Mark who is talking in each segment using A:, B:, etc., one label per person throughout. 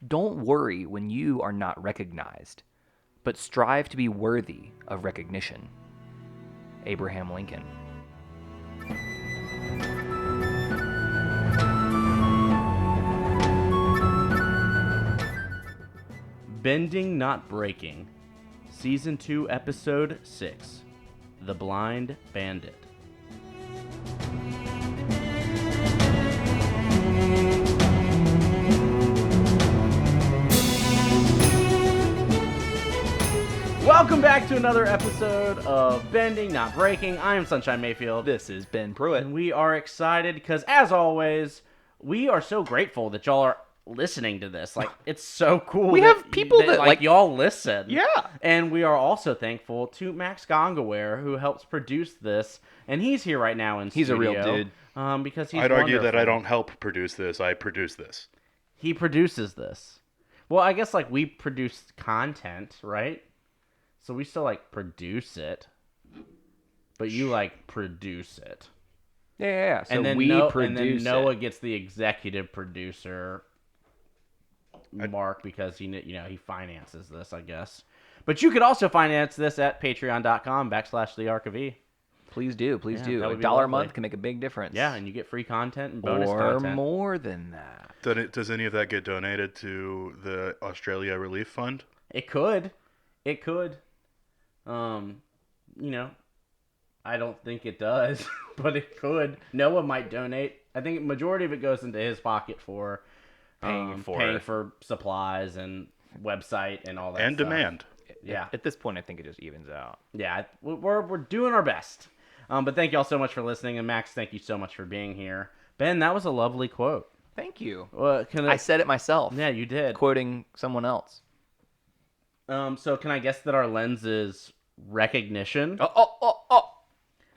A: Don't worry when you are not recognized, but strive to be worthy of recognition. Abraham Lincoln.
B: Bending Not Breaking, Season 2, Episode 6, The Blind Bandit. Welcome back to another episode of Bending Not Breaking. I am Sunshine Mayfield.
A: This is Ben Pruitt.
B: And we are excited because, as always, we are so grateful that y'all are listening to this. Like, it's so cool.
A: We have people that like
B: y'all listen.
A: Yeah.
B: And we are also thankful to Max Gongaware, who helps produce this. And he's here right now in
A: He's
B: studio.
A: a real dude.
B: Because he's
C: I'd argue that
B: wonderful.
C: I don't help produce this. I produce this.
B: He produces this. Well, I guess, like, we produce content, right? So we still, like, produce it. But you, like, produce it.
A: Yeah. So
B: And then
A: we produce
B: and then Noah
A: it.
B: gets the executive producer mark because he finances this, I guess. But you could also finance this at patreon.com/thearchofE.
A: Please do.
B: Yeah,
A: do.
B: that
A: A
B: would be
A: dollar a
B: lovely.
A: month can make a big difference.
B: Yeah, and you get free content and bonus
A: or
B: content.
A: more than that.
C: Does any of that get donated to the Australia Relief Fund?
B: It could. I don't think it does, but it could. Noah might donate. I think majority of it goes into his pocket for
A: Paying
B: for supplies and website and all that
C: And
B: stuff.
C: demand.
B: Yeah.
A: At this point, I think it just evens out.
B: Yeah, we're doing our best. But thank you all so much for listening. And Max, thank you so much for being here. Ben, that was a lovely quote.
A: Thank you.
B: I
A: said it myself.
B: Yeah, you did.
A: Quoting someone else.
B: So can I guess that our lens is recognition?
A: Oh.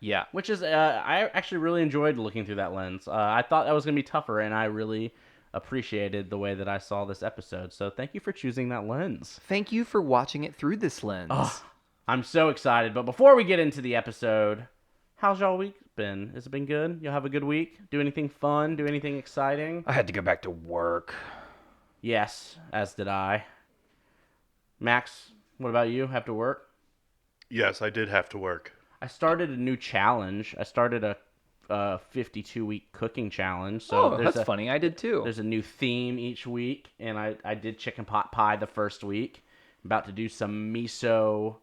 A: Yeah.
B: Which is, I actually really enjoyed looking through that lens. I thought that was going to be tougher, and I really appreciated the way that I saw this episode. So thank you for choosing that lens.
A: Thank you for watching it through this lens.
B: Oh, I'm so excited. But before we get into the episode, how's y'all week been? Has it been good? Y'all have a good week? Do anything fun? Do anything exciting?
A: I had to go back to work.
B: Yes, as did I. Max, what about you? Have to work?
C: Yes, I did have to work.
B: I started a new challenge. I started a 52-week cooking challenge. So
A: that's funny. I did too.
B: There's a new theme each week, and I did chicken pot pie the first week. I'm about to do some miso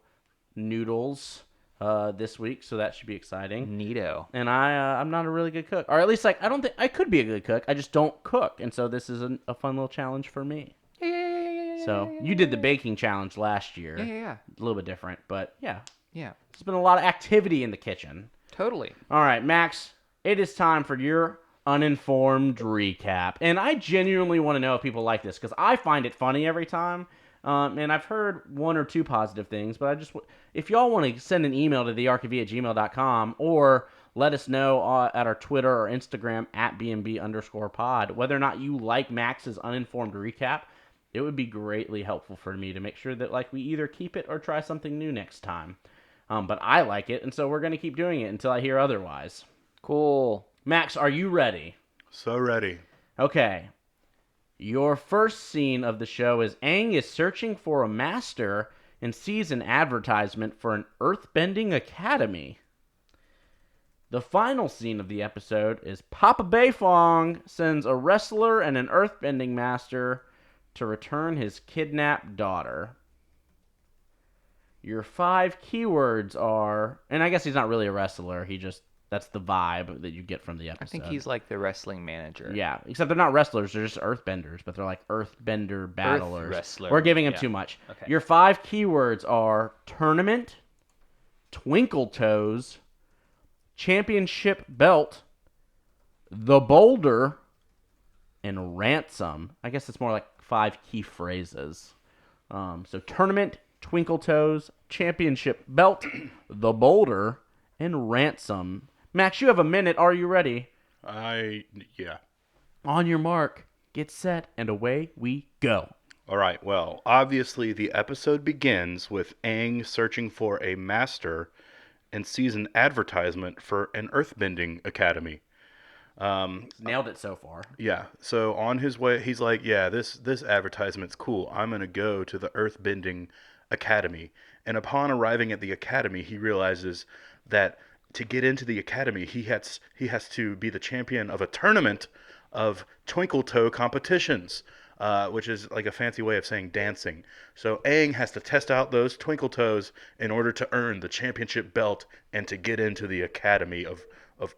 B: noodles this week, so that should be exciting.
A: Neato.
B: And I'm not a really good cook, or at least like I don't think I could be a good cook. I just don't cook, and so this is a fun little challenge for me.
A: Yeah.
B: So you did the baking challenge last year.
A: Yeah.
B: A little bit different, but yeah.
A: Yeah.
B: There's been a lot of activity in the kitchen.
A: Totally.
B: All right, Max, it is time for your uninformed recap. And I genuinely want to know if people like this, because I find it funny every time. And I've heard one or two positive things, but if y'all want to send an email to thearchofE@gmail.com or let us know at our Twitter or Instagram at BNB_pod whether or not you like Max's uninformed recap, it would be greatly helpful for me to make sure that like we either keep it or try something new next time. But I like it, and so we're going to keep doing it until I hear otherwise.
A: Cool.
B: Max, are you ready?
C: So ready.
B: Okay. Your first scene of the show is Aang is searching for a master and sees an advertisement for an earthbending academy. The final scene of the episode is Papa Beifong sends a wrestler and an earthbending master to return his kidnapped daughter. Your 5 keywords are, and I guess he's not really a wrestler, that's the vibe that you get from the episode.
A: I think he's like the wrestling manager.
B: Yeah, except they're not wrestlers, they're just earthbenders, but they're like earthbender battlers.
A: wrestler.
B: We're giving him
A: Yeah.
B: too much.
A: Okay.
B: Your 5 keywords are tournament, twinkle toes, championship belt, the boulder, and ransom. I guess it's more like 5 key phrases. So tournament, twinkle toes, championship belt, the boulder, and ransom. Max, you have a minute. Are you ready?
C: Yeah.
B: On your mark, get set, and away we go.
C: All right, well, obviously the episode begins with Aang searching for a master and sees an advertisement for an earthbending academy.
B: Nailed it so far.
C: Yeah. So on his way, he's like, "Yeah, this advertisement's cool. I'm gonna go to the Earthbending Academy." And upon arriving at the academy, he realizes that to get into the academy, he has to be the champion of a tournament of twinkle toe competitions, which is like a fancy way of saying dancing. So Aang has to test out those twinkle toes in order to earn the championship belt and to get into the academy of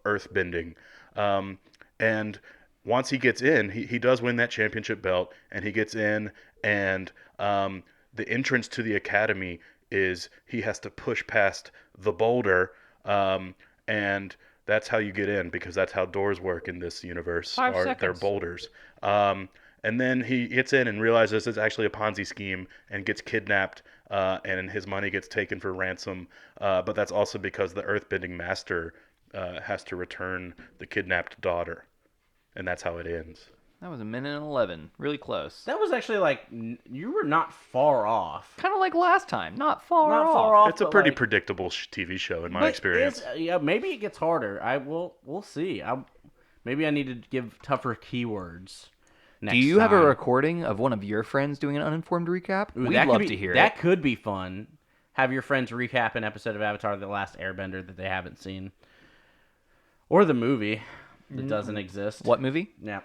C: Earthbending. And once he gets in, he does win that championship belt, and he gets in, and the entrance to the academy is he has to push past the boulder, and that's how you get in because that's how doors work in this universe.
A: 5 seconds.
C: They're boulders. And then he gets in and realizes it's actually a Ponzi scheme and gets kidnapped, and his money gets taken for ransom. But that's also because the Earthbending Master has to return the kidnapped daughter, and that's how it ends.
A: That was 1:11. Really close.
B: That was actually like you were not far off.
A: Kind of like last time. Not far
B: Not
A: off.
B: far off.
C: It's a
B: but,
C: pretty
B: like,
C: predictable TV show in my
B: but
C: experience.
B: yeah, maybe it gets harder. We'll see. Maybe I need to give tougher keywords. Next
A: Do you have a
B: time.
A: recording of one of your friends doing an uninformed recap?
B: Ooh,
A: We'd
B: that
A: love
B: could be,
A: to hear
B: that
A: it.
B: could be fun. Have your friends recap an episode of Avatar: The Last Airbender that they haven't seen, or the movie that doesn't exist.
A: What movie?
B: Yeah.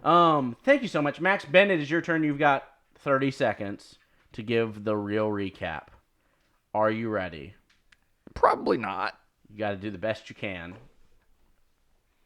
B: Thank you so much, Max Bennett. Is your turn. You've got 30 seconds to give the real recap. Are you ready?
A: Probably not.
B: You got to do the best you can.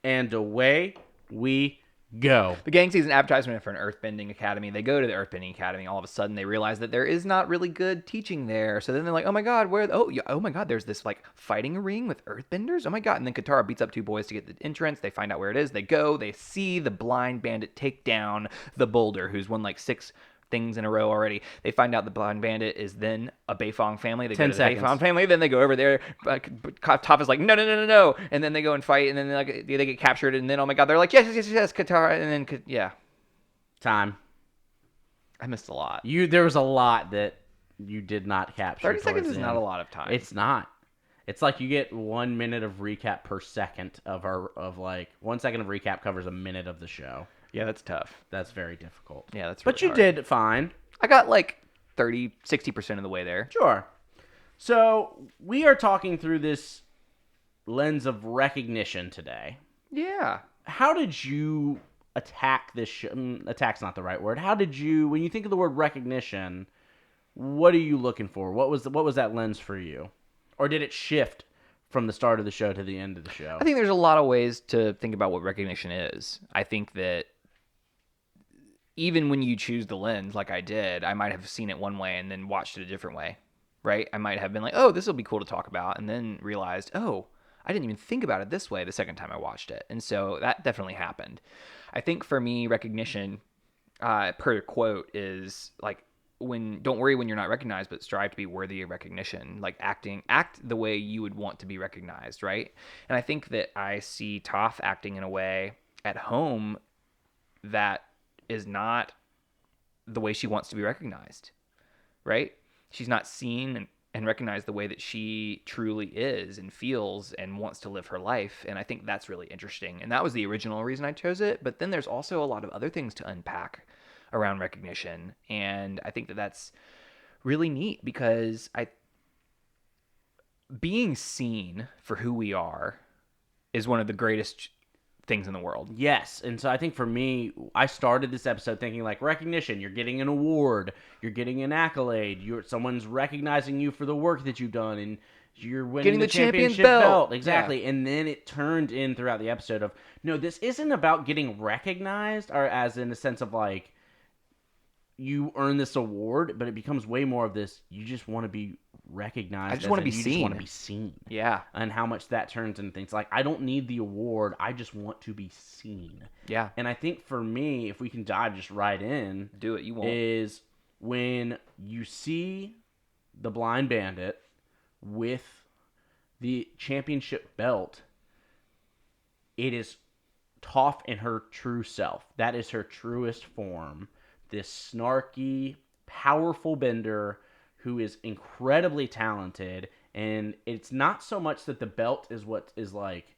B: And away we go.
A: The gang sees an advertisement for an Earthbending Academy. They go to the Earthbending Academy. All of a sudden, they realize that there is not really good teaching there. So then they're like, "Oh my god, where? Oh my god, there's this like fighting ring with Earthbenders. Oh my god!" And then Katara beats up 2 boys to get the entrance. They find out where it is. They go. They see the Blind Bandit take down the Boulder, who's won like 6 things in a row already. They find out the Blind Bandit is then a Beifong family. They
B: 10
A: go to
B: seconds.
A: the Beifong family. Then they go over there. Toph is like, no. And then they go and fight. And then they get captured. And then, oh my god, they're like, yes, Katara. And then, yeah.
B: Time.
A: I missed a lot.
B: There was a lot that you did not capture.
A: 30 seconds
B: towards
A: is
B: the
A: not
B: end.
A: a lot of time.
B: It's not. It's like you get 1 minute of recap per second of 1 second of recap covers a minute of the show.
A: Yeah, that's tough.
B: That's very difficult.
A: Yeah, that's
B: But
A: really
B: you
A: hard.
B: did fine.
A: I got like 30, 60% of the way there.
B: Sure. So we are talking through this lens of recognition today.
A: Yeah.
B: How did you attack this show? Attack's not the right word. How did you, when you think of the word recognition, what are you looking for? What was that lens for you? Or did it shift from the start of the show to the end of the show?
A: I think there's a lot of ways to think about what recognition is. I think that even when you choose the lens, like I did, I might have seen it one way and then watched it a different way, right? I might have been like, oh, this will be cool to talk about, and then realized, oh, I didn't even think about it this way the second time I watched it. And so that definitely happened. I think for me, recognition, per quote, is like, don't worry when you're not recognized, but strive to be worthy of recognition. Like act the way you would want to be recognized, right? And I think that I see Toph acting in a way at home that is not the way she wants to be recognized, right? She's not seen and recognized the way that she truly is and feels and wants to live her life. And I think that's really interesting. And that was the original reason I chose it. But then there's also a lot of other things to unpack around recognition. And I think that that's really neat because being seen for who we are is one of the greatest things in the world.
B: Yes, and so I think for me, I started this episode thinking like recognition. You're getting an award, you're getting an accolade, someone's recognizing you for the work that you've done, and you're winning
A: Getting
B: the
A: the champion's
B: championship
A: belt.
B: Exactly, and then it turned in throughout the episode of no, this isn't about getting recognized, or as in the sense of like you earn this award, but it becomes way more of this. You just want to be recognized.
A: I just want to be
B: You
A: seen.
B: just want to be seen.
A: Yeah.
B: And how much that turns into things like I don't need the award. I just want to be seen.
A: Yeah.
B: And I think for me, if we can dive just right in,
A: Do it. You won't.
B: is when you see the Blind Bandit with the championship belt, it is Toph in her true self. That is her truest form. This snarky, powerful bender who is incredibly talented. And it's not so much that the belt is what is like,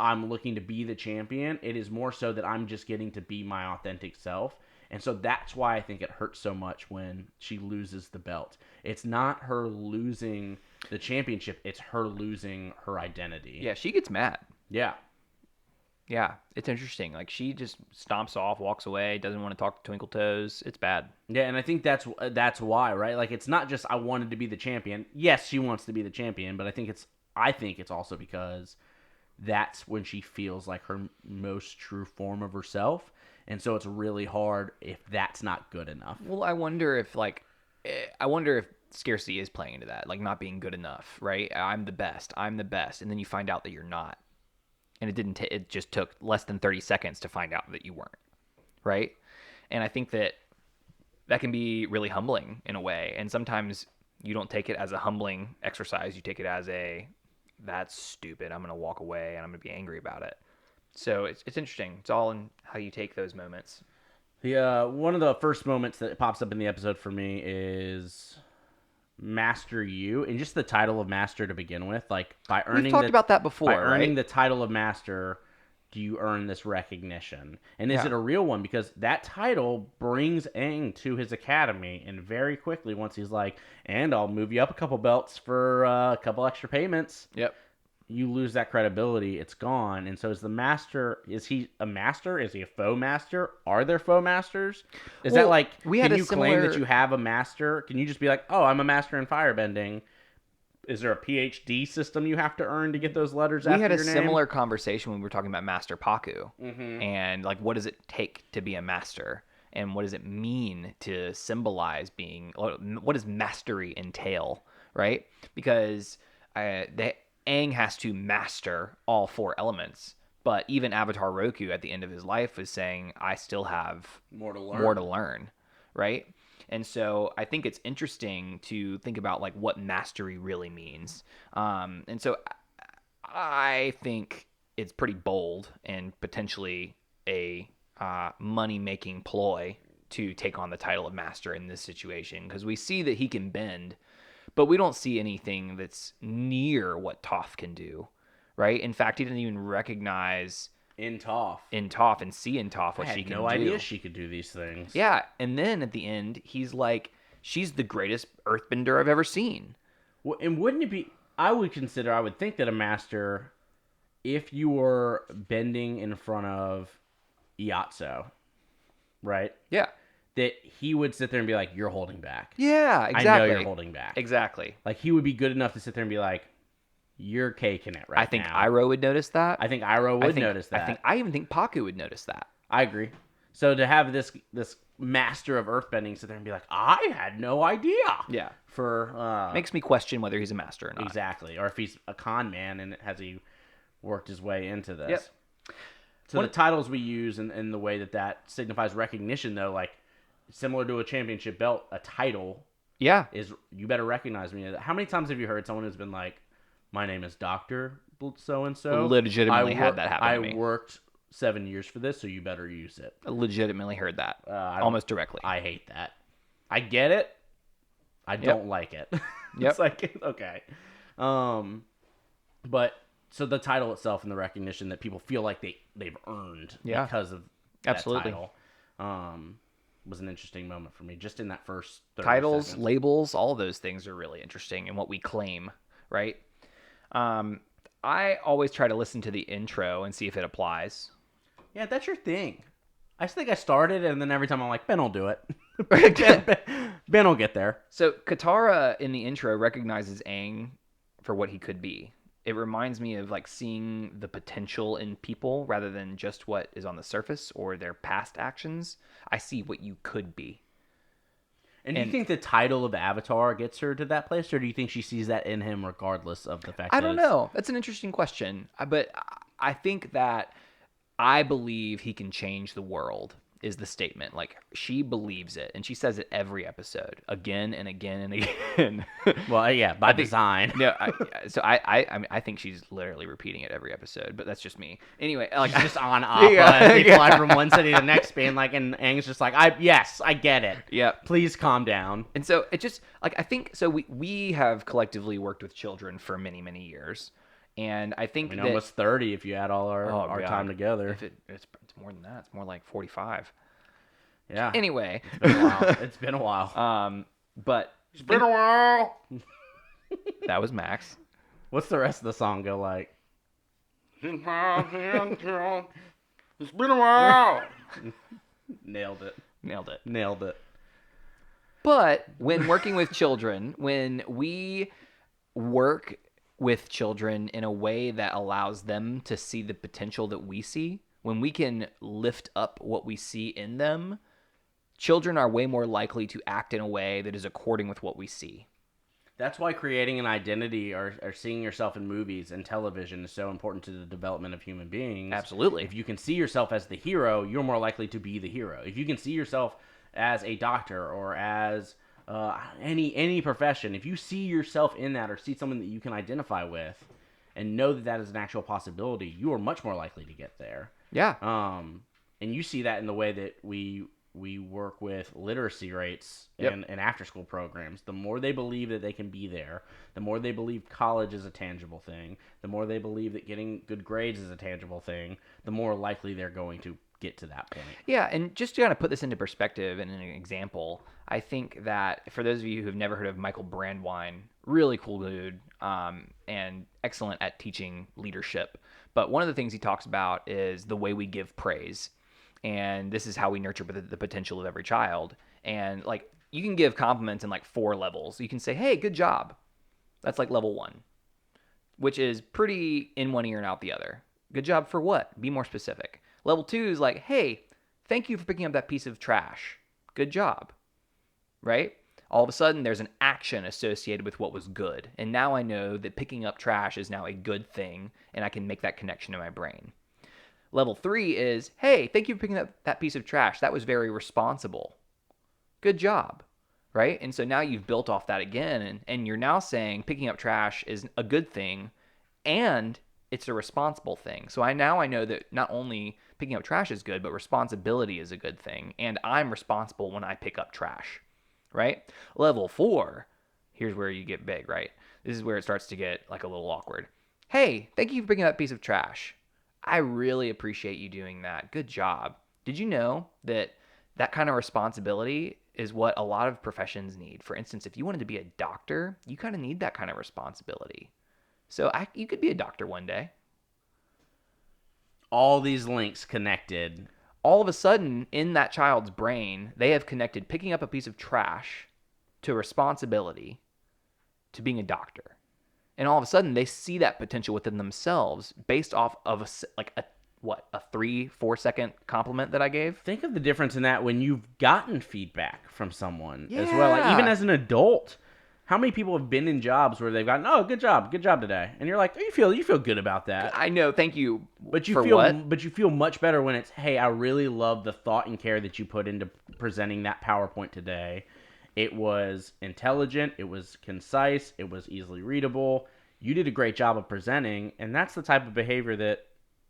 B: I'm looking to be the champion. It is more so that I'm just getting to be my authentic self. And so that's why I think it hurts so much when she loses the belt. It's not her losing the championship. It's her losing her identity.
A: Yeah, she gets mad.
B: Yeah.
A: Yeah, it's interesting. Like, she just stomps off, walks away, doesn't want to talk to Twinkle Toes. It's bad.
B: Yeah, and I think that's why, right? Like, it's not just I wanted to be the champion. Yes, she wants to be the champion, but I think it's also because that's when she feels like her most true form of herself, and so it's really hard if that's not good enough.
A: Well, I wonder if scarcity is playing into that, like not being good enough, right? I'm the best, and then you find out that you're not. And it just took less than 30 seconds to find out that you weren't, right? And I think that can be really humbling in a way. And sometimes you don't take it as a humbling exercise. You take it as that's stupid. I'm going to walk away and I'm going to be angry about it. So it's interesting. It's all in how you take those moments.
B: One of the first moments that pops up in the episode for me is Master You, and just the title of Master to begin with, like by earning.
A: We've talked about that before.
B: By earning
A: right?
B: the title of Master, do you earn this recognition? And is it a real one? Because that title brings Aang to his academy, and very quickly, once he's like, "And I'll move you up a couple belts for a couple extra payments."
A: Yep.
B: You lose that credibility. It's gone. And so is the master, is he a master? Is he a faux master? Are there faux masters? Is that like, can you claim that you have a master? Can you just be like, oh, I'm a master in firebending? Is there a PhD system you have to earn to get those letters after your name?
A: We had a similar conversation when we were talking about Master Paku.
B: Mm-hmm.
A: And like, what does it take to be a master? And what does it mean to symbolize being, what does mastery entail, right? Because Aang has to master all four elements, but even Avatar Roku at the end of his life was saying, I still have more to learn, right? And so I think it's interesting to think about like what mastery really means. And so I think it's pretty bold and potentially a money-making ploy to take on the title of master in this situation, because we see that he can bend, but we don't see anything that's near what Toph can do, right? In fact, he didn't even recognize
B: in Toph
A: and see in Toph what she can do.
B: I had no idea she could do these things.
A: Yeah, and then at the end, he's like, she's the greatest earthbender I've ever seen.
B: Well, and wouldn't it be, I would think that a master, if you were bending in front of Iatso, right?
A: Yeah.
B: That he would sit there and be like, you're holding back.
A: Yeah, exactly.
B: I know you're holding back.
A: Exactly.
B: Like, he would be good enough to sit there and be like, you're caking it right now.
A: I think Iroh would notice that.
B: I think Iroh would notice that.
A: I even think Paku would notice that.
B: I agree. So to have this master of earthbending sit there and be like, I had no idea.
A: Yeah.
B: Makes
A: me question whether he's a master or not.
B: Exactly. Or if he's a con man and has he worked his way into this.
A: Yep.
B: So the titles we use and the way that signifies recognition, though, like similar to a championship belt, a title is you better recognize me. How many times have you heard someone who's been like, my name is Dr. so-and-so?
A: Legitimately had that happen to me.
B: I worked 7 years for this, so you better use it.
A: I legitimately heard that. Almost directly.
B: I hate that. I get it. I don't like it. It's like, okay. But, so the title itself and the recognition that people feel like they've earned because of that title was an interesting moment for me, just in that first 30
A: titles,
B: seconds.
A: Labels, all those things are really interesting and what we claim, right? I always try to listen to the intro and see if it applies.
B: Yeah, that's your thing. I just think I started, and then every time I'm like, Ben will do it. Ben will get there.
A: So Katara in the intro recognizes Aang for what he could be. It reminds me of like seeing the potential in people rather than just what is on the surface or their past actions. I see what you could be.
B: And do you think the title of Avatar gets her to that place, or do you think she sees that in him regardless of the fact that
A: I don't know. That's an interesting question. But I think that I believe he can change the world is the statement. Like, she believes it, and she says it every episode, again and again and again.
B: Well, yeah, by design.
A: No, I think she's literally repeating it every episode, but that's just me. Anyway, like,
B: she's just on Appa, they fly from one city to the next, being like, and Aang's just like, I get it.
A: Yeah.
B: Please calm down.
A: And so it just, like, I think, so we have collectively worked with children for many, many years, And I think that
B: almost 30 if you add all our
A: God.
B: time together.
A: If it's more than that, it's more like 45.
B: Yeah.
A: Anyway,
B: It's been a while. It's been a while.
A: But
C: It's been a while.
A: that was Max.
B: What's the rest of the song go like?
C: It's been a while.
B: Nailed it.
A: Nailed it. But when working with children, when we work with children in a way that allows them to see the potential that we see, when we can lift up what we see in them, children are way more likely to act in a way that is according with what we see.
B: That's why creating an identity or seeing yourself in movies and television is so important to the development of human beings.
A: Absolutely.
B: If you can see yourself as the hero, you're more likely to be the hero. If you can see yourself as a doctor or as any profession, if you see yourself in that or see someone that you can identify with and know that that is an actual possibility, you are much more likely to get there.
A: Yeah.
B: And you see that in the way that we work with literacy rates and after-school programs. The more they believe that they can be there, the more they believe college is a tangible thing, the more they believe that getting good grades is a tangible thing, the more likely they're going to get to that point.
A: Yeah, and just to kind of put this into perspective and an example, I think that for those of you who have never heard of Michael Brandwine, really cool dude, and excellent at teaching leadership. But one of the things he talks about is the way we give praise. And this is how we nurture the potential of every child. And like you can give compliments in like 4 levels. You can say, "Hey, good job." That's like level 1, which is pretty in one ear and out the other. Good job for what? Be more specific. Level 2 is like, "Hey, thank you for picking up that piece of trash. Good job." Right? All of a sudden, there's an action associated with what was good. And now I know that picking up trash is now a good thing, and I can make that connection in my brain. Level 3 is, "Hey, thank you for picking up that piece of trash. That was very responsible. Good job." Right? And so now you've built off that again, and you're now saying picking up trash is a good thing, and it's a responsible thing. So I know that not only picking up trash is good, but responsibility is a good thing, and I'm responsible when I pick up trash. Right? Level 4, here's where you get big, right? This is where it starts to get like a little awkward. "Hey, thank you for picking up that piece of trash. I really appreciate you doing that. Good job. Did you know that that kind of responsibility is what a lot of professions need? For instance, if you wanted to be a doctor, you kind of need that kind of responsibility. So you could be a doctor one day."
B: All these links connected.
A: All of a sudden, in that child's brain, they have connected picking up a piece of trash to responsibility to being a doctor. And all of a sudden, they see that potential within themselves based off of a 3-4 second compliment that I gave.
B: Think of the difference in that when you've gotten feedback from someone as well. Like, even as an adult, how many people have been in jobs where they've gotten, "Oh, good job today," and you're like, you feel good about that.
A: I know, thank you.
B: But you
A: for
B: feel
A: what?
B: but you feel much better when it's, "Hey, I really love the thought and care that you put into presenting that PowerPoint today. It was intelligent, it was concise, it was easily readable. You did a great job of presenting," and that's the type of behavior that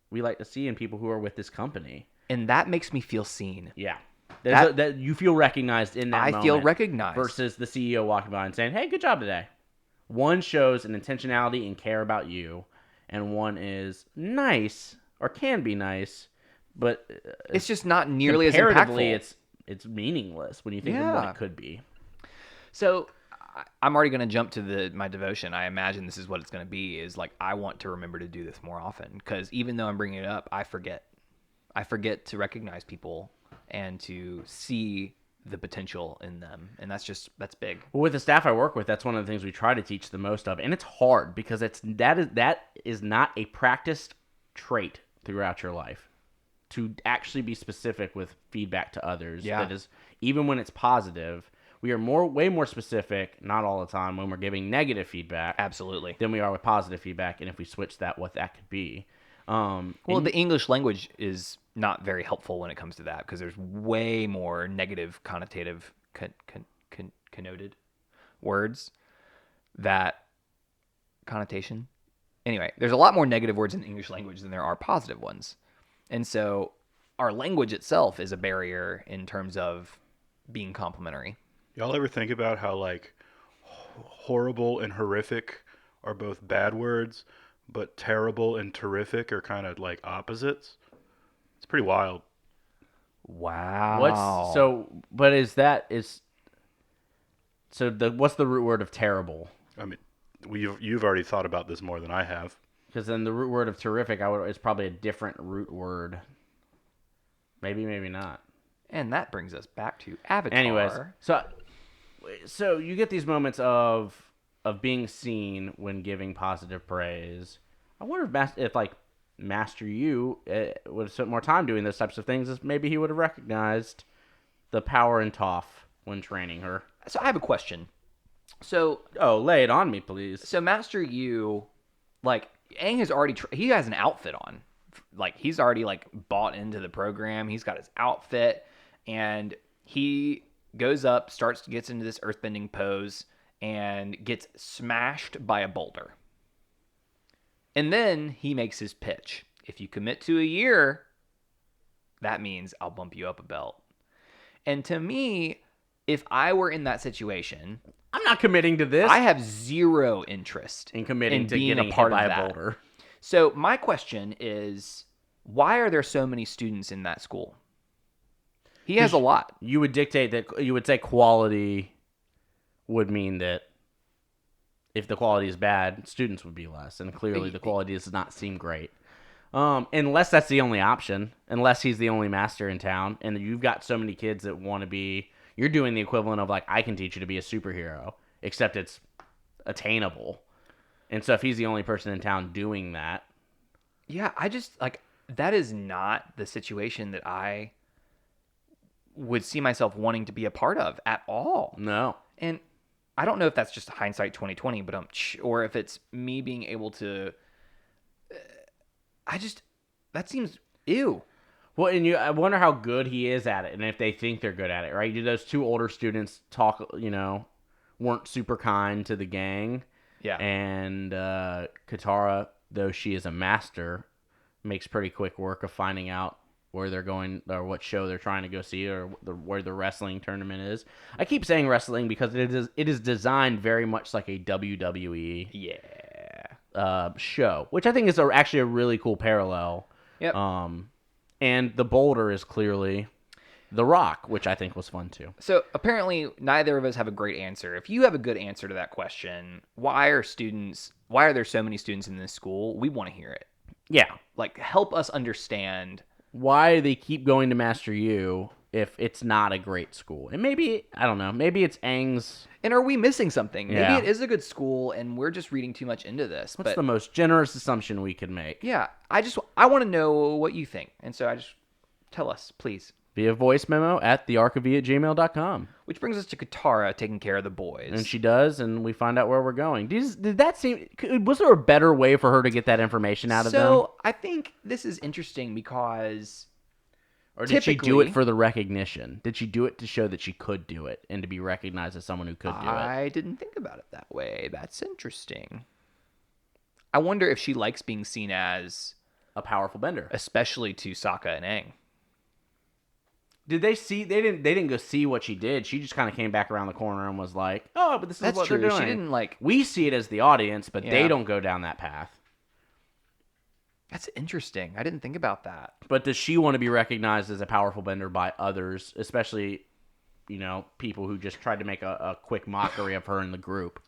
B: we like to see in people who are with this company.
A: And that makes me feel seen.
B: Yeah. That you feel recognized in that moment.
A: I feel recognized.
B: Versus the CEO walking by and saying, "Hey, good job today." One shows an intentionality and care about you, and one is nice, or can be nice, but
A: it's just not nearly as
B: comparatively,
A: impactful.
B: it's meaningless when you think of what it could be.
A: So I'm already going to jump to my devotion. I imagine this is what it's going to be, is like, I want to remember to do this more often, because even though I'm bringing it up, I forget to recognize people and to see the potential in them. And that's big.
B: Well, with the staff I work with, that's one of the things we try to teach the most of. And it's hard because that is not a practiced trait throughout your life, to actually be specific with feedback to others.
A: Yeah.
B: That is, even when it's positive, we are way more specific, not all the time, when we're giving negative feedback.
A: Absolutely.
B: Than we are with positive feedback. And if we switch that, what that could be.
A: The English language is not very helpful when it comes to that, because there's way more negative connotative connoted words, that connotation. Anyway, there's a lot more negative words in the English language than there are positive ones. And so our language itself is a barrier in terms of being complimentary.
C: Y'all ever think about how like horrible and horrific are both bad words, but terrible and terrific are kind of like opposites. It's pretty wild.
A: Wow.
B: What's the root word of terrible?
C: I mean, you've already thought about this more than I have.
B: Because then the root word of terrific, is probably a different root word. Maybe, maybe not.
A: And that brings us back to Avatar.
B: Anyways, so you get these moments of being seen when giving positive praise. I wonder if Master Yu would have spent more time doing those types of things, maybe he would have recognized the power in Toph when training her.
A: So I have a question. So
B: lay it on me, please.
A: So Master Yu, like Aang has already he has an outfit on. Like he's already like bought into the program. He's got his outfit, and he goes up, gets into this earthbending pose, and gets smashed by a boulder. And then he makes his pitch. If you commit to a year, that means I'll bump you up a belt. And to me, if I were in that situation,
B: I'm not committing to this.
A: I have zero interest
B: in committing to
A: being
B: getting
A: a part
B: hit by
A: of
B: a
A: that.
B: boulder.
A: So my question is, why are there so many students in that school? He has a lot.
B: You would dictate that. You would say quality would mean that if the quality is bad, students would be less, and clearly the quality does not seem great. Unless that's the only option, unless he's the only master in town, and you've got so many kids that want to be. You're doing the equivalent of like, I can teach you to be a superhero, except it's attainable. And so if he's the only person in town doing that.
A: Yeah, I just, like, that is not the situation that I would see myself wanting to be a part of at all.
B: No.
A: And I don't know if that's just hindsight 2020, but or if it's me being able to. That seems ew.
B: Well, and I wonder how good he is at it, and if they think they're good at it, right? Do those two older students weren't super kind to the gang?
A: Yeah.
B: And Katara, though she is a master, makes pretty quick work of finding out where they're going or what show they're trying to go see or where the wrestling tournament is. I keep saying wrestling because it is designed very much like a WWE show, which I think is actually a really cool parallel.
A: Yep.
B: And the boulder is clearly the Rock, which I think was fun too.
A: So apparently neither of us have a great answer. If you have a good answer to that question, why are there so many students in this school? We want to hear it.
B: Yeah.
A: Like, help us understand
B: why they keep going to Master Yu if it's not a great school. And maybe, I don't know, maybe it's Aang's.
A: And are we missing something?
B: Yeah.
A: Maybe it is a good school and we're just reading too much into this.
B: What's the most generous assumption we could make?
A: Yeah, I want to know what you think. And so tell us, please.
B: Via voice memo at thearchive@gmail.com.
A: Which brings us to Katara taking care of the boys.
B: And she does, and we find out where we're going. Did that seem... Was there a better way for her to get that information out of them?
A: So, I think this is interesting because...
B: Or did she do it for the recognition? Did she do it to show that she could do it and to be recognized as someone who could do it?
A: I didn't think about it that way. That's interesting. I wonder if she likes being seen as...
B: a powerful bender.
A: Especially to Sokka and Aang.
B: Did they see? They didn't go see what she did. She just kind of came back around the corner and was like, "Oh, but this is what they're doing."
A: She didn't like.
B: We see it as the audience, but they don't go down that path.
A: That's interesting. I didn't think about that.
B: But does she want to be recognized as a powerful bender by others, especially, people who just tried to make a quick mockery of her in the group?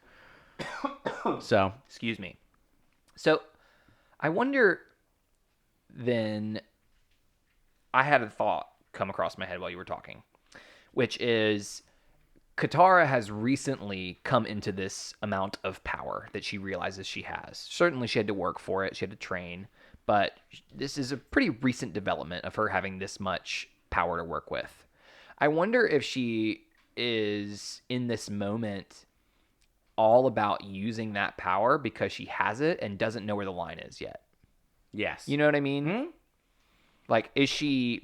B: So,
A: excuse me. So, I wonder. Then, I had a thought come across my head while you were talking, which is Katara has recently come into this amount of power that she realizes she has. Certainly she had to work for it, she had to train, but this is a pretty recent development of her having this much power to work with. I wonder if she is in this moment all about using that power because she has it and doesn't know where the line is yet.
B: Yes.
A: You know what I mean?
B: Mm-hmm.
A: Like, is she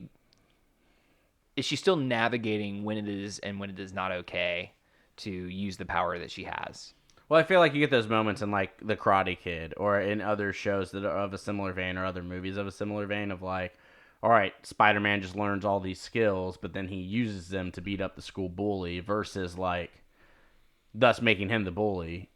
A: still navigating when it is and when it is not okay to use the power that she has?
B: Well, I feel like you get those moments in, like, The Karate Kid or in other shows that are of a similar vein or other movies of a similar vein of, like, all right, Spider-Man just learns all these skills, but then he uses them to beat up the school bully versus, like, thus making him the bully.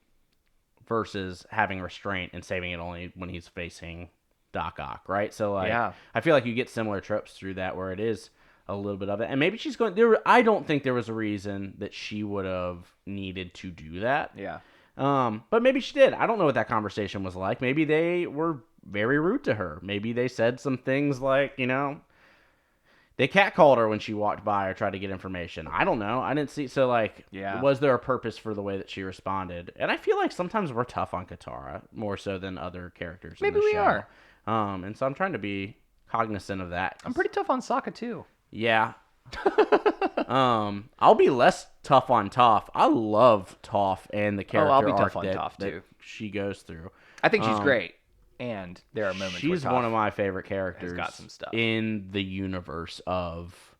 B: versus having restraint and saving it only when he's facing Doc Ock, right? So like,
A: Yeah.
B: I feel like you get similar tropes through that where it is a little bit of it, and maybe she's going there. I don't think there was a reason that she would have needed to do that.
A: Yeah.
B: But maybe she did. I don't know what that conversation was like. Maybe they were very rude to her. Maybe they said some things like, they catcalled her when she walked by or tried to get information. I don't know. I didn't see. So, like,
A: Yeah.
B: was there a purpose for the way that she responded? And I feel like sometimes we're tough on Katara more so than other characters.
A: Maybe
B: in the
A: we
B: show.
A: are.
B: And so I'm trying to be cognizant of that.
A: I'm pretty tough on Sokka too.
B: Yeah. I'll be less tough on Toph. I love Toph and the character
A: I'll be
B: arc
A: tough on
B: that,
A: Toph,
B: that
A: too.
B: she goes through.
A: I think she's great, and there are moments
B: She's
A: where
B: one of
A: Toph
B: my favorite characters
A: has got some stuff.
B: in the universe of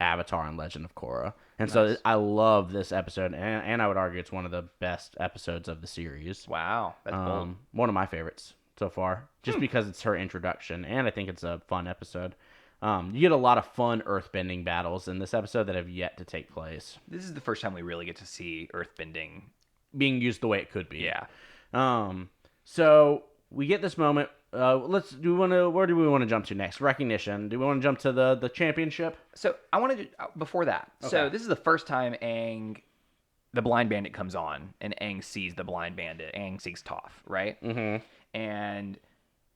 B: Avatar and Legend of Korra. And so I love this episode, and I would argue it's one of the best episodes of the series.
A: Wow, that's bold.
B: One of my favorites so far, just because it's her introduction, and I think it's a fun episode. You get a lot of fun earthbending battles in this episode that have yet to take place.
A: This is the first time we really get to see earthbending
B: Being used the way it could be.
A: Yeah.
B: So we get this moment. Where do we want to jump to next? Recognition. Do we want to jump to the championship?
A: So I wanted to, before that. So
B: Okay.
A: this is the first time Aang, the Blind Bandit, comes on, and Aang sees the Blind Bandit. Aang sees Toph, right?
B: Mm-hmm.
A: And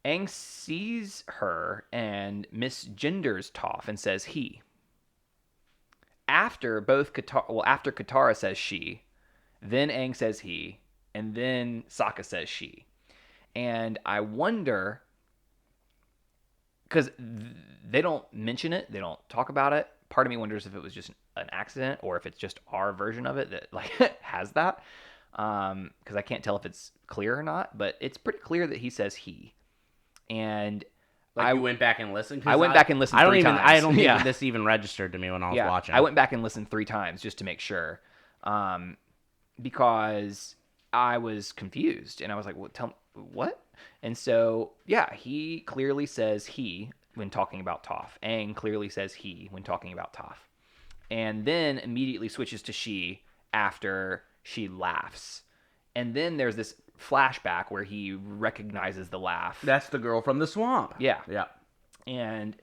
A: Aang sees her and misgenders Toph and says he. After Katara says she, then Aang says he, and then Sokka says she. And I wonder, because they don't mention it, they don't talk about it. Part of me wonders if it was just an accident or if it's just our version of it that like has that. Because I can't tell if it's clear or not, but it's pretty clear that he says he. And
B: I went back and listened.
A: I went back and listened. I
B: don't think this even registered to me when I was watching.
A: I went back and listened 3 times just to make sure, because I was confused and I was like, "What? Tell me what?" And so, yeah, he clearly says he when talking about Toph. Aang clearly says he when talking about Toph, and then immediately switches to she after she laughs, and then there's this flashback where he recognizes the laugh.
B: That's the girl from the swamp.
A: Yeah. And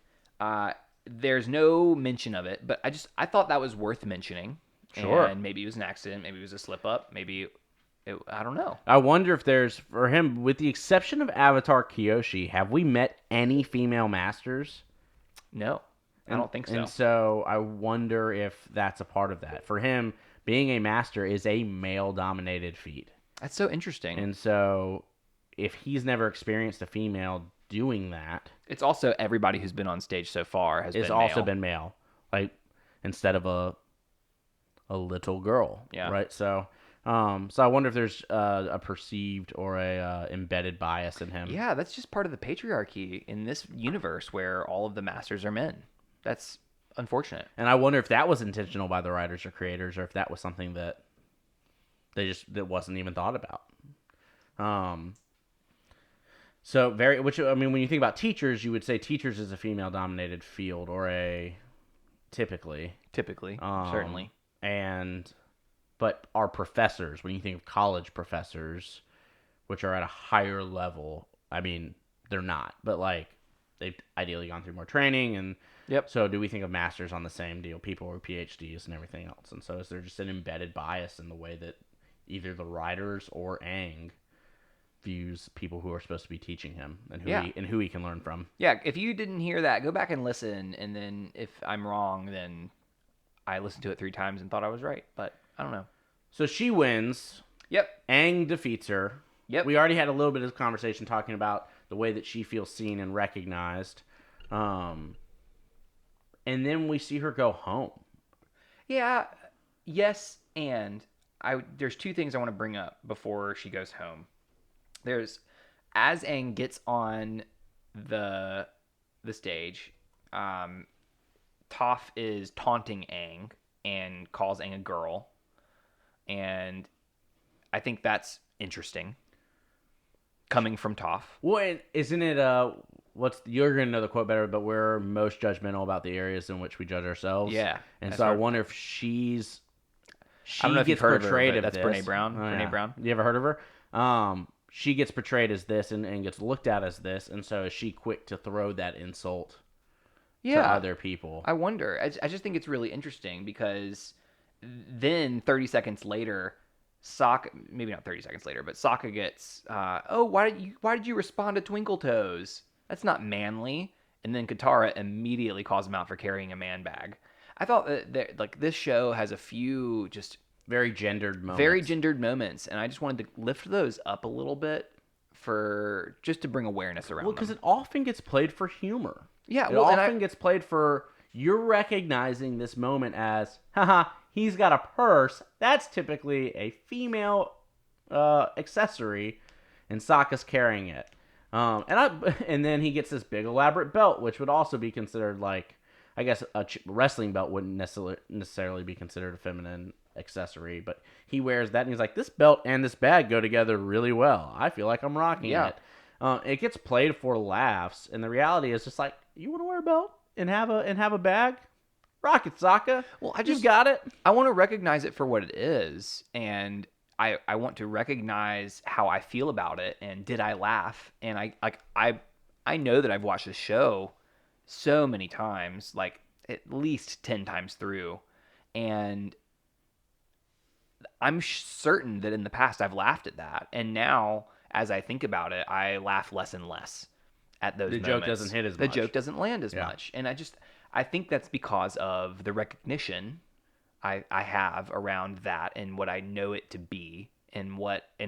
A: there's no mention of it, but I thought that was worth mentioning.
B: Sure.
A: And maybe it was an accident, maybe it was a slip up, maybe I don't know.
B: I wonder if there's, for him, with the exception of Avatar Kyoshi, have we met any female masters?
A: No, I don't think so.
B: And so I wonder if that's a part of that. For him, being a master is a male-dominated feat.
A: That's so interesting.
B: And so if he's never experienced a female doing that,
A: it's also everybody who's been on stage so far has
B: been male, like instead of a little girl.
A: Yeah.
B: Right. So I wonder if there's a perceived or a embedded bias in him.
A: Yeah, that's just part of the patriarchy in this universe where all of the masters are men. That's unfortunate.
B: And I wonder if that was intentional by the writers or creators, or if that was something that that wasn't even thought about. When you think about teachers, you would say teachers is a female-dominated field, or typically,
A: certainly.
B: But our professors, when you think of college professors, which are at a higher level, I mean, they're not, but like they've ideally gone through more training, and so do we think of masters on the same deal? People with PhDs and everything else, and so is there just an embedded bias in the way that either the writers or Aang views people who are supposed to be teaching him and who he can learn from?
A: Yeah, if you didn't hear that, go back and listen, and then if I'm wrong, then I listened to it 3 times and thought I was right, but I don't know.
B: So she wins.
A: Yep.
B: Aang defeats her.
A: Yep.
B: We already had a little bit of conversation talking about the way that she feels seen and recognized. And then we see her go home.
A: Yeah. Yes, and there's 2 things I want to bring up before she goes home. There's, as Aang gets on the stage, Toph is taunting Aang and calls Aang a girl, and I think that's interesting coming from Toph.
B: Well, and isn't it you're gonna know the quote better, but we're most judgmental about the areas in which we judge ourselves.
A: Yeah,
B: and so I wonder if she
A: I don't know if you've heard of her, but that's
B: this.
A: Brene Brown.
B: Oh,
A: Brene
B: yeah.
A: Brown.
B: You ever heard of her? She gets portrayed as this and gets looked at as this, and so is she quick to throw that insult to other people?
A: I wonder. I just think it's really interesting because then 30 seconds later, Sokka, maybe not 30 seconds later, but Sokka gets, oh, why did you respond to Twinkle Toes? That's not manly. And then Katara immediately calls him out for carrying a man bag. I thought that like this show has a few just
B: Very gendered moments.
A: and I just wanted to lift those up a little bit for just to bring awareness around
B: Well, because
A: them.
B: it often gets played for humor.
A: Yeah,
B: It
A: well,
B: often gets played for you're recognizing this moment as, haha, he's got a purse. That's typically a female accessory, and Sokka's carrying it. And then he gets this big elaborate belt, which would also be considered like, I guess a wrestling belt wouldn't necessarily be considered a feminine accessory, but he wears that and he's like, this belt and this bag go together really well. I feel like I'm rocking it. It gets played for laughs, and the reality is just like, you want to wear a belt and have a bag? Rock it, Sokka.
A: Well,
B: you got it.
A: I want to recognize it for what it is, and I want to recognize how I feel about it, and did I laugh? And I know that I've watched this show so many times, like at least 10 times through, and I'm certain that in the past I've laughed at that, and now as I think about it, I laugh less and less at those moments.
B: The joke doesn't hit as
A: The
B: much.
A: joke doesn't land as much, and I think that's because of the recognition I have around that and what I know it to be, and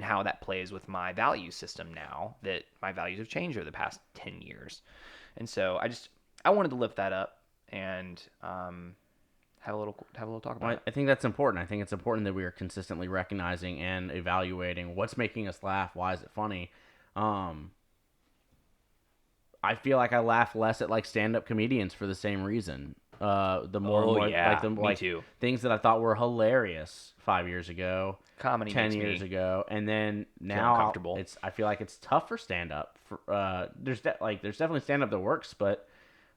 A: how that plays with my value system now that my values have changed over the past 10 years. And so I wanted to lift that up and have a little talk about it.
B: I think that's important. I think it's important that we are consistently recognizing and evaluating what's making us laugh. Why is it funny? I feel like I laugh less at like stand-up comedians for the same reason.
A: Me too.
B: Things that I thought were hilarious 5 years ago,
A: Comedy
B: 10
A: makes
B: years
A: me
B: ago, and then now
A: uncomfortable.
B: I feel like it's tough for stand-up. There's definitely stand-up that works, but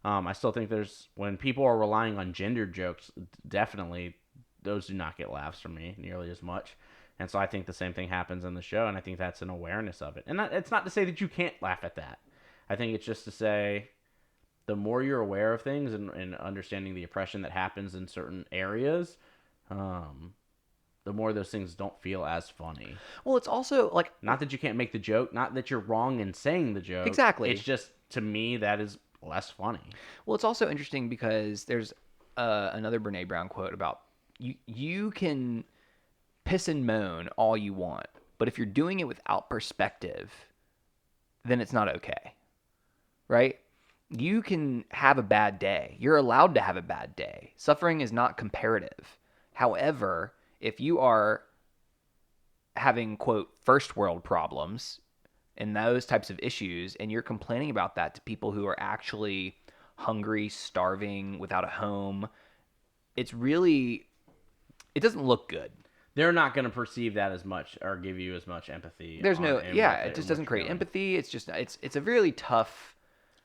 B: I still think when people are relying on gender jokes, definitely those do not get laughs from me nearly as much. And so I think the same thing happens in the show, and I think that's an awareness of it. And it's not to say that you can't laugh at that. I think it's just to say the more you're aware of things and understanding the oppression that happens in certain areas, the more those things don't feel as funny.
A: Well, it's also like,
B: not that you can't make the joke, not that you're wrong in saying the joke.
A: Exactly.
B: It's just, to me, that is less funny.
A: Well, it's also interesting because there's another Brene Brown quote about you can piss and moan all you want, but if you're doing it without perspective, then it's not okay. Right? You can have a bad day. You're allowed to have a bad day. Suffering is not comparative. However, if you are having, quote, first world problems and those types of issues, and you're complaining about that to people who are actually hungry, starving, without a home, it doesn't look good.
B: They're not going to perceive that as much or give you as much empathy.
A: It just doesn't create empathy. It's just, it's a really tough.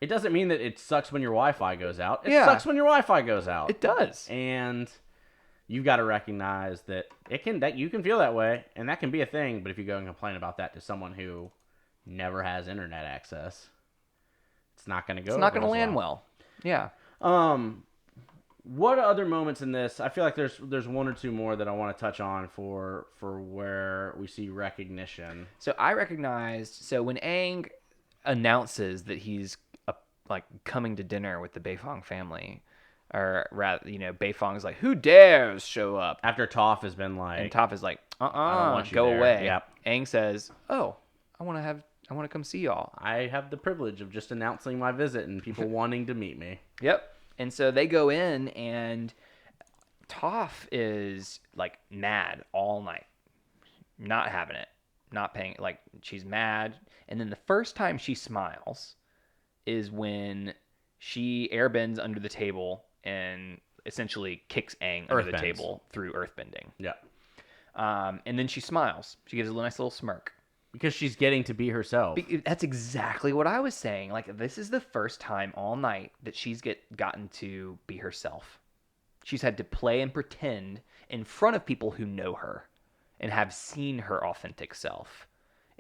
B: It doesn't mean that it sucks when your Wi-Fi goes out. It sucks when your Wi-Fi goes out.
A: It does.
B: And you've got to recognize that you can feel that way, and that can be a thing. But if you go and complain about that to someone who never has internet access, it's not going to go.
A: It's not going to land well. Yeah.
B: What other moments in this? I feel like there's one or two more that I want to touch on for where we see recognition.
A: So I recognized. So when Aang announces that he's coming to dinner with the Beifong family, or rather, Beifong's like, "Who dares show up?"
B: After Toph has been like,
A: and Toph is like,
B: I don't want you
A: go
B: there."
A: away.
B: Yep.
A: Aang says, "Oh, I want to come see y'all.
B: I have the privilege of just announcing my visit and people wanting to meet me."
A: Yep. And so they go in, and Toph is like mad all night, not having it, not paying. Like, she's mad. And then the first time she smiles is when she airbends under the table and essentially kicks Aang under the table through earthbending.
B: Yeah.
A: And then she smiles. She gives a nice little smirk.
B: Because she's getting to be herself.
A: That's exactly what I was saying. Like, this is the first time all night that she's gotten to be herself. She's had to play and pretend in front of people who know her and have seen her authentic self.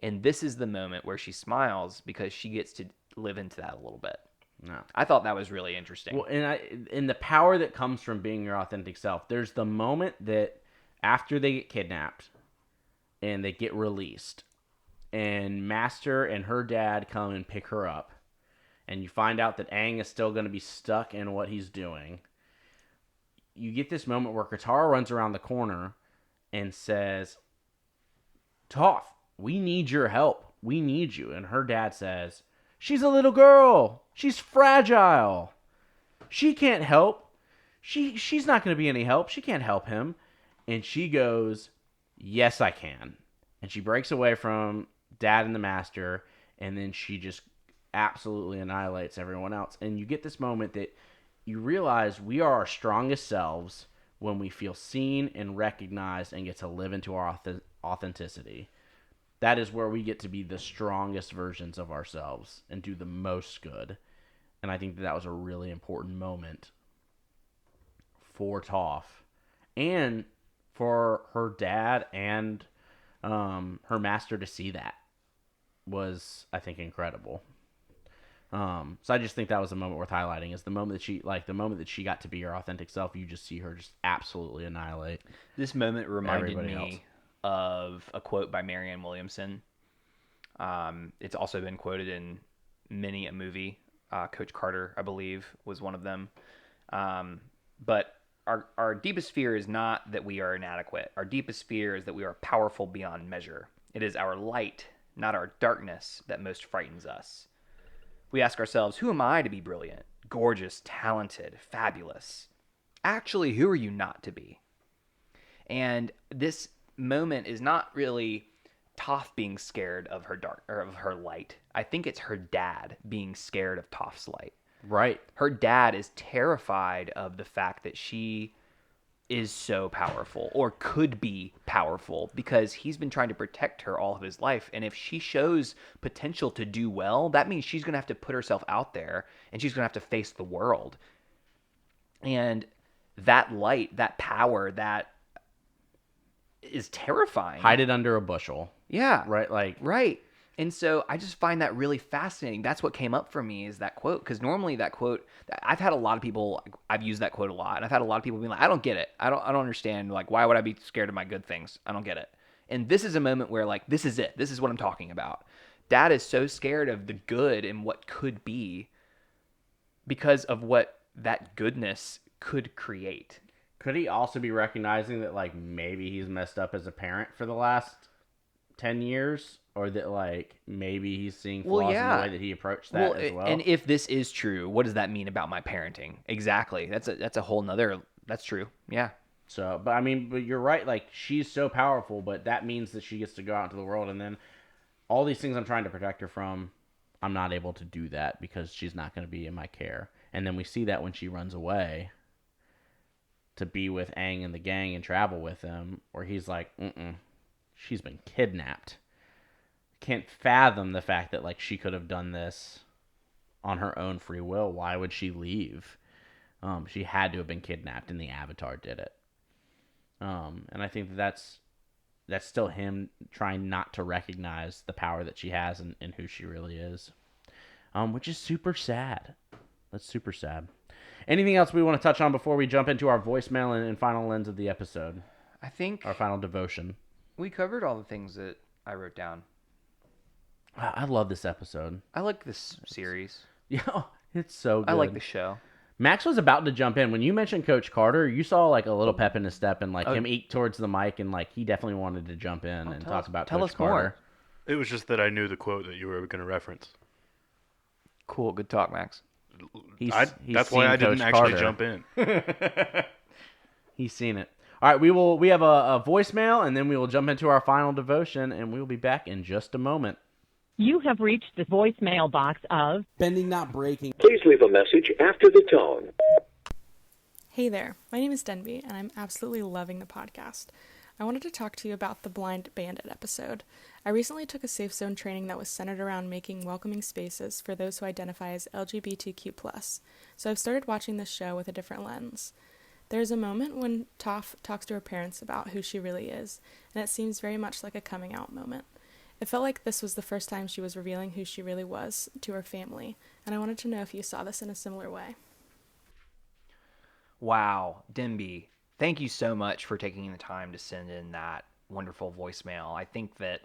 A: And this is the moment where she smiles because she gets to live into that a little bit.
B: No.
A: I thought that was really interesting.
B: Well, and the power that comes from being your authentic self. There's the moment that after they get kidnapped and they get released, and Master and her dad come and pick her up, and you find out that Aang is still going to be stuck in what he's doing. You get this moment where Katara runs around the corner and says, Toph, we need your help. We need you. And her dad says, she's a little girl. She's fragile. She can't help. She's not going to be any help. She can't help him. And she goes, yes, I can. And she breaks away from Dad and the Master, and then she just absolutely annihilates everyone else. And you get this moment that you realize we are our strongest selves when we feel seen and recognized and get to live into our authenticity. That is where we get to be the strongest versions of ourselves and do the most good. And I think that was a really important moment for Toph and for her dad and her master to see that was, I think, incredible. So I just think that was a moment worth highlighting. Is the moment that she got to be her authentic self. You just see her just absolutely annihilate.
A: This moment reminded
B: everybody
A: me
B: else.
A: of a quote by Marianne Williamson. It's also been quoted in many a movie. Coach Carter, I believe, was one of them. But our deepest fear is not that we are inadequate. Our deepest fear is that we are powerful beyond measure. It is our light, not our darkness, that most frightens us. We ask ourselves, who am I to be brilliant, gorgeous, talented, fabulous? Actually, who are you not to be? And this moment is not really Toph being scared of her dark or of her light. I think it's her dad being scared of Toph's light.
B: Right.
A: Her dad is terrified of the fact that she is so powerful or could be powerful because he's been trying to protect her all of his life. And if she shows potential to do well, that means she's going to have to put herself out there and she's going to have to face the world. And that light, that power, that is terrifying.
B: Hide it under a bushel.
A: Yeah.
B: Right.
A: Right. And so I just find that really fascinating. That's what came up for me is that quote. Because normally that quote, I've had a lot of people, I've used that quote a lot. And I've had a lot of people being like, I don't get it. I don't understand. Like, why would I be scared of my good things? I don't get it. And this is a moment where like, this is it. This is what I'm talking about. Dad is so scared of the good and what could be because of what that goodness could create.
B: Could he also be recognizing that like maybe he's messed up as a parent for the last 10 years? Or that, like, maybe he's seeing flaws in the way that he approached that as well.
A: And if this is true, what does that mean about my parenting? Exactly. That's a whole nother... That's true. Yeah.
B: So, but you're right. Like, she's so powerful, but that means that she gets to go out into the world. And then all these things I'm trying to protect her from, I'm not able to do that because she's not going to be in my care. And then we see that when she runs away to be with Aang and the gang and travel with them, where he's like, she's been kidnapped. Can't fathom the fact that like she could have done this on her own free will. Why would she leave? She had to have been kidnapped, and the Avatar did it. And I think that's still him trying not to recognize the power that she has and who she really is, which is super sad. That's super sad. Anything else we want to touch on before we jump into our voicemail and final lens of the episode?
A: I think
B: our final devotion.
A: We covered all the things that I wrote down.
B: I love this episode.
A: I like this series.
B: Yeah, it's so good.
A: I like the show.
B: Max was about to jump in. When you mentioned Coach Carter, you saw like a little pep in his step and like him eat towards the mic and like he definitely wanted to jump in and talk about Coach Carter. More.
C: It was just that I knew the quote that you were going to reference.
A: Cool. Good talk, Max.
C: That's why I didn't actually jump in.
B: He's seen it. All right, we have a voicemail, and then we will jump into our final devotion, and we will be back in just a moment.
D: You have reached the voicemail box of
E: Bending Not Breaking.
F: Please leave a message after the tone.
G: Hey there, my name is Denby, and I'm absolutely loving the podcast. I wanted to talk to you about the Blind Bandit episode. I recently took a safe zone training that was centered around making welcoming spaces for those who identify as LGBTQ+, so I've started watching this show with a different lens. There's a moment when Toph talks to her parents about who she really is, and it seems very much like a coming out moment. It felt like this was the first time she was revealing who she really was to her family, and I wanted to know if you saw this in a similar way.
A: Wow, Denby, thank you so much for taking the time to send in that wonderful voicemail. I think that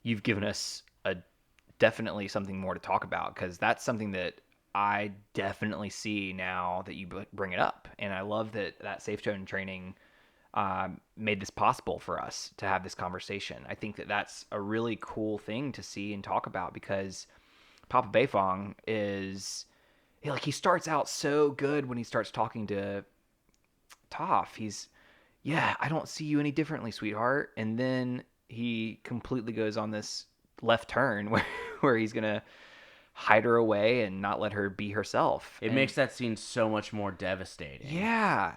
A: you've given us a definitely something more to talk about, because that's something that I definitely see now that you bring it up, and I love that Safe Zone training made this possible for us to have this conversation. I think that that's a really cool thing to see and talk about, because Papa Beifong is he starts out so good when he starts talking to Toph. Yeah, I don't see you any differently, sweetheart. And then he completely goes on this left turn where he's gonna hide her away and not let her be herself.
B: It makes that scene so much more devastating.
A: Yeah,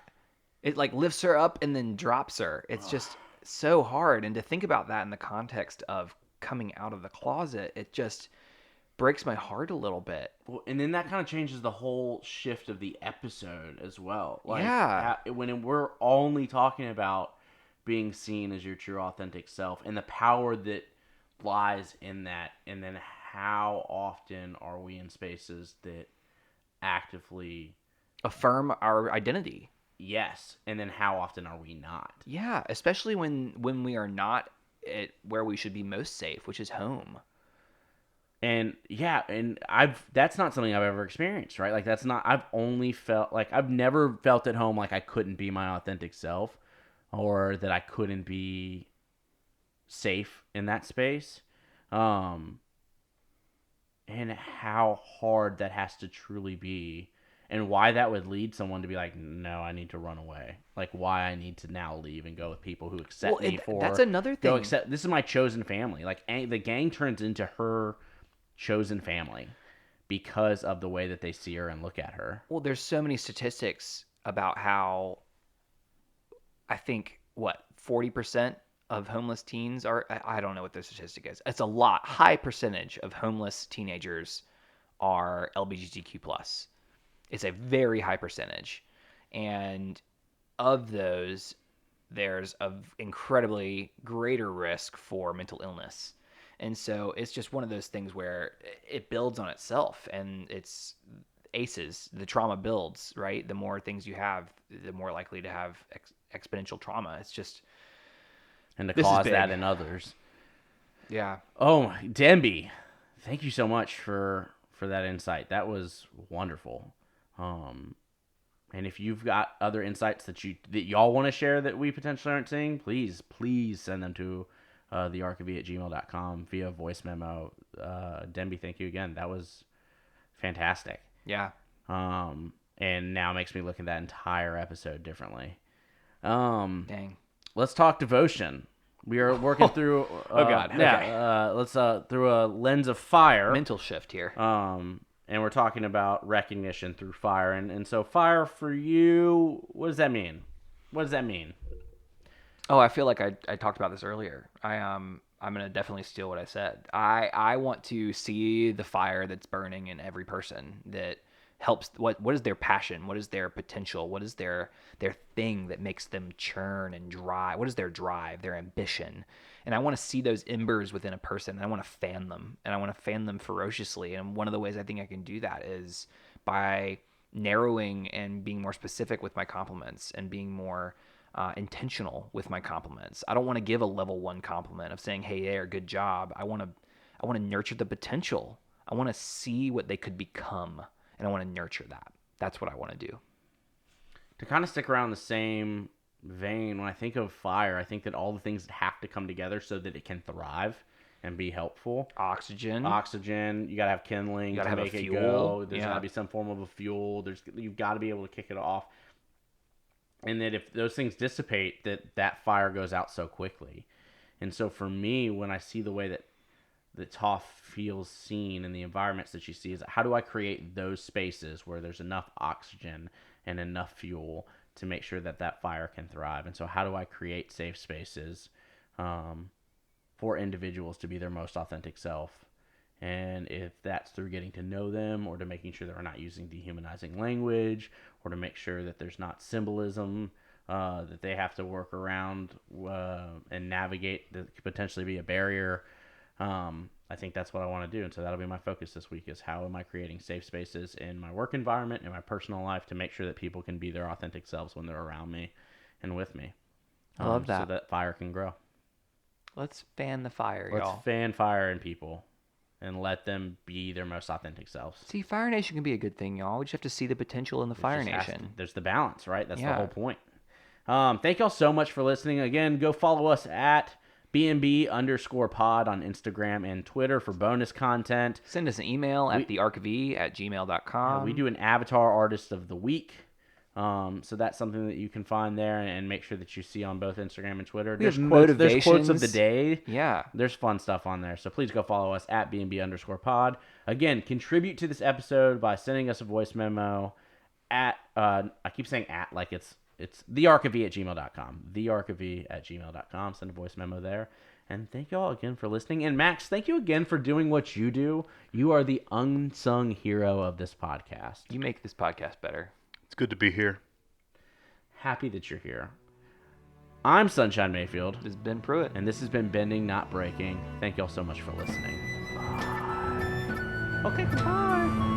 A: it like lifts her up and then drops her. It's just so hard. And to think about that in the context of coming out of the closet, it just breaks my heart a little bit.
B: Well, and then that kind of changes the whole shift of the episode as well. Like,
A: yeah.
B: When we're only talking about being seen as your true authentic self and the power that lies in that, and then how often are we in spaces that actively
A: affirm our identity?
B: Yes, and then how often are we not?
A: Yeah, especially when we are not at where we should be most safe, which is home.
B: And yeah, and that's not something I've ever experienced, right? Like I've only felt like I've never felt at home like I couldn't be my authentic self, or that I couldn't be safe in that space. And how hard that has to truly be, and why that would lead someone to be like, no, I need to run away. Like, why I need to now leave and go with people who accept me for.
A: That's another thing.
B: This is my chosen family. Like, the gang turns into her chosen family because of the way that they see her and look at her.
A: Well, there's so many statistics about how I think 40% of homeless teens are, I don't know what the statistic is. It's a lot. High percentage of homeless teenagers are LGBTQ plus. It's a very high percentage. And of those, there's an incredibly greater risk for mental illness. And so it's just one of those things where it builds on itself, and it's ACEs, the trauma builds, right? The more things you have, the more likely to have exponential trauma. It's just...
B: And to cause that in others.
A: Yeah.
B: Oh, Denby, thank you so much for that insight. That was wonderful. And if you've got other insights that y'all want to share that we potentially aren't seeing, please send them to thearchive@gmail.com via voice memo. Denby, thank you again. That was fantastic.
A: Yeah.
B: And now makes me look at that entire episode differently.
A: Dang.
B: Let's talk devotion. We are working through.
A: Oh God.
B: Yeah.
A: Okay.
B: Let's through a lens of fire.
A: Mental shift here.
B: And we're talking about recognition through fire. And so fire for you, what does that mean? What does that mean?
A: Oh, I feel like I talked about this earlier. I'm gonna definitely steal what I said. I want to see the fire that's burning in every person that helps. What is their passion? What is their potential? What is their thing that makes them churn and drive? What is their drive? Their ambition? And I want to see those embers within a person. And I want to fan them, and I want to fan them ferociously. And one of the ways I think I can do that is by narrowing and being more specific with my compliments, and being more intentional with my compliments. I don't want to give a level 1 compliment of saying, "Hey there, good job." I want to nurture the potential. I want to see what they could become, and I want to nurture that. That's what I want to do.
B: To kind of stick around the same vein, when I think of fire, I think that all the things that have to come together so that it can thrive and be helpful.
A: Oxygen.
B: You gotta have kindling
A: you gotta
B: to
A: have
B: make
A: a
B: it
A: fuel.
B: go. There's
A: Yeah.
B: gotta be some form of a fuel. You've got to be able to kick it off. And that if those things dissipate, that fire goes out so quickly. And so for me, when I see the way that Toph feels seen in the environments that she sees, how do I create those spaces where there's enough oxygen and enough fuel to make sure that fire can thrive? And so how do I create safe spaces for individuals to be their most authentic self? And if that's through getting to know them, or to making sure they're not using dehumanizing language, or to make sure that there's not symbolism that they have to work around and navigate that could potentially be a barrier. I think that's what I want to do, and so that'll be my focus this week is how am I creating safe spaces in my work environment, in my personal life, to make sure that people can be their authentic selves when they're around me and with me.
A: I love that.
B: So that fire can grow.
A: Let's fan the fire,
B: Let's
A: y'all.
B: fan fire in people and let them be their most authentic selves.
A: See, Fire Nation can be a good thing, y'all. We just have to see the potential in the Fire Nation.
B: There's the balance, right? That's the
A: Yeah.
B: whole point. Thank y'all so much for listening. Again, go follow us at BNB_pod on Instagram and Twitter for bonus content.
A: Send us an email at thearchv@gmail.com.
B: We do an Avatar Artist of the Week. So that's something that you can find there and make sure that you see on both Instagram and Twitter.
A: There's
B: There's
A: motivations.
B: quotes of the day.
A: Yeah.
B: There's fun stuff on there. So please go follow us at BNB_pod. Again, contribute to this episode by sending us a voice memo at, I keep saying at like it's thearchiv@gmail.com. Thearchiv@gmail.com. Send a voice memo there. And thank you all again for listening. And Max, thank you again for doing what you do. You are the unsung hero of this podcast.
A: You make this podcast better.
C: It's good to be here.
B: Happy that you're here. I'm Sunshine Mayfield.
A: This has been Pruitt.
B: And this has been Bending, Not Breaking. Thank you all so much for listening. Okay, bye.